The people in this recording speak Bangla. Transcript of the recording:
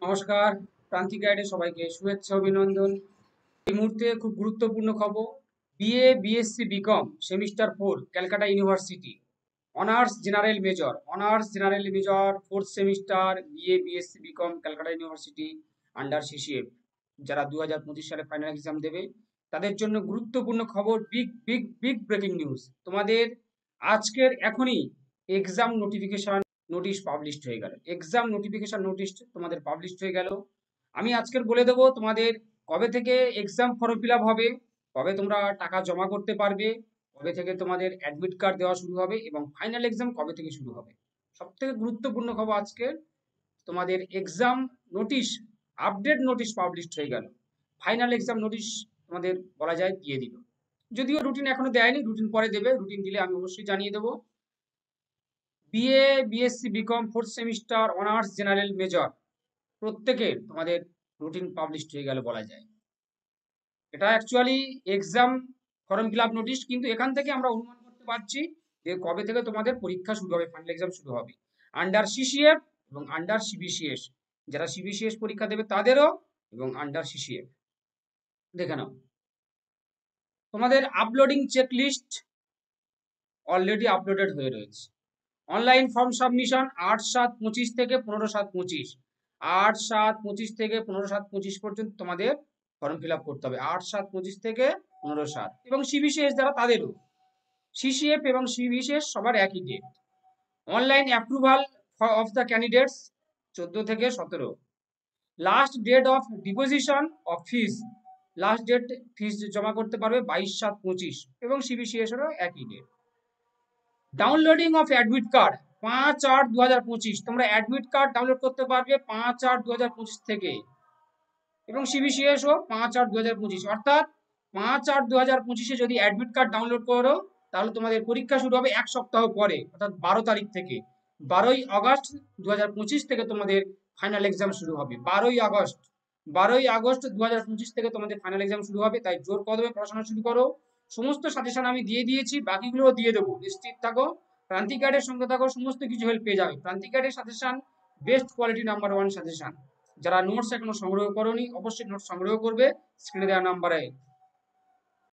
নমস্কার, প্রান্তিক গাইডে সবাইকে শুভেচ্ছা অভিনন্দন। এই মুহূর্তে খুব গুরুত্বপূর্ণ খবর। BA BSc BCom semester 4 Calcutta university honours general major fourth semester BA BSc BCom Calcutta university under CCF যারা 2025 সালে ফাইনাল এক্সাম দেবে তাদের জন্য গুরুত্বপূর্ণ খবর। Big big big breaking news. তোমাদের আজকের এখনই এক্সাম নোটিফিকেশন নোটিশ পাবলিশড হয়ে গেল। এক্সাম নোটিফিকেশন নোটিশ তোমাদের পাবলিশড হয়ে গেল। আমি আজকের বলে দেবো তোমাদের কবে থেকে এক্সাম ফর্ম ফিল আপ হবে, কবে তোমরা টাকা জমা করতে পারবে, কবে থেকে তোমাদের অ্যাডমিট কার্ড দেওয়া শুরু হবে এবং ফাইনাল এক্সাম কবে থেকে শুরু হবে। সব থেকে গুরুত্বপূর্ণ খবর আজকে তোমাদের exam notice update notice published হয়ে গেল। ফাইনাল এক্সাম নোটিশ তোমাদের বলা যায় দিয়ে দিল। যদিও রুটিন এখনো দেয়নি, রুটিন পরে দেবে, রুটিন দিলে আমি অবশ্যই জানিয়ে দেবো। BA BSc BCom fourth semester honours general major প্রত্যেকের তোমাদের রুটিন পাবলিশড হয়ে গেল বলা যায়। এটা actually exam form fill up notice, কিন্তু এখান থেকে আমরা অনুমান করতে পারছি যে কবে থেকে তোমাদের পরীক্ষা শুরু হবে, ফাইনাল এক্সাম শুরু হবে। আন্ডার সিসিএফ এবং আন্ডার সিবিসিএস, যারা সিবিসিএস পরীক্ষা দেবে তাদেরও, এবং আন্ডার সিসিএফ। দেখে নাও তোমাদের uploading check list already uploaded হয়ে রয়েছে। অনলাইন ফর্ম সাবমিশন 8/7/25 থেকে 15/7/25, 8/7/25 থেকে 15/7/25 পর্যন্ত তোমাদের ফর্ম ফিল আপ করতে হবে। 8/7/25 থেকে 15/7। এবং সিবিসিএস যারা তাদেরও, সিসিএফ এবং সিবিসিএস সবার একই date. Online approval of the candidates 14 থেকে 17। Last date of deposition of fees, last date fees জমা করতে পারবে 22/7/25 এবং সিবিসিএস এরও একই date. Downloading of admit card 5/8/2025, তোমরা অ্যাডমিট কার্ড ডাউনলোড করতে পারবে 5/8/2025 থেকে, এবং সিবিসিএসও 5/8/2025। অর্থাৎ 5/8/2025 যদি অ্যাডমিট কার্ড ডাউনলোড করো তাহলে তোমাদের পরীক্ষা শুরু হবে এক সপ্তাহ পরে, অর্থাৎ 12 তারিখ থেকে। 12ই আগস্ট 2025 থেকে তোমাদের ফাইনাল এক্সাম শুরু হবে। 12ই আগস্ট 2025 থেকে তোমাদের ফাইনাল এক্সাম শুরু হবে। তাই জোর কদমে পড়াশোনা শুরু করো। সমস্ত সাজেশন আমি দিয়ে দিয়েছি, বাকিগুলোও দিয়ে দেবো, নিশ্চিত থাকো। প্রান্তিক গাইডের সঙ্গে থাকো, সমস্ত কিছু হেল্প পেয়ে যাবে। প্রান্তিক গাইডের suggestion best quality number 1 suggestion. যারা নোটস এখনো সংগ্রহ করোনি অবশ্যই নোটস সংগ্রহ করবে, স্ক্রিনে দেওয়া নাম্বারে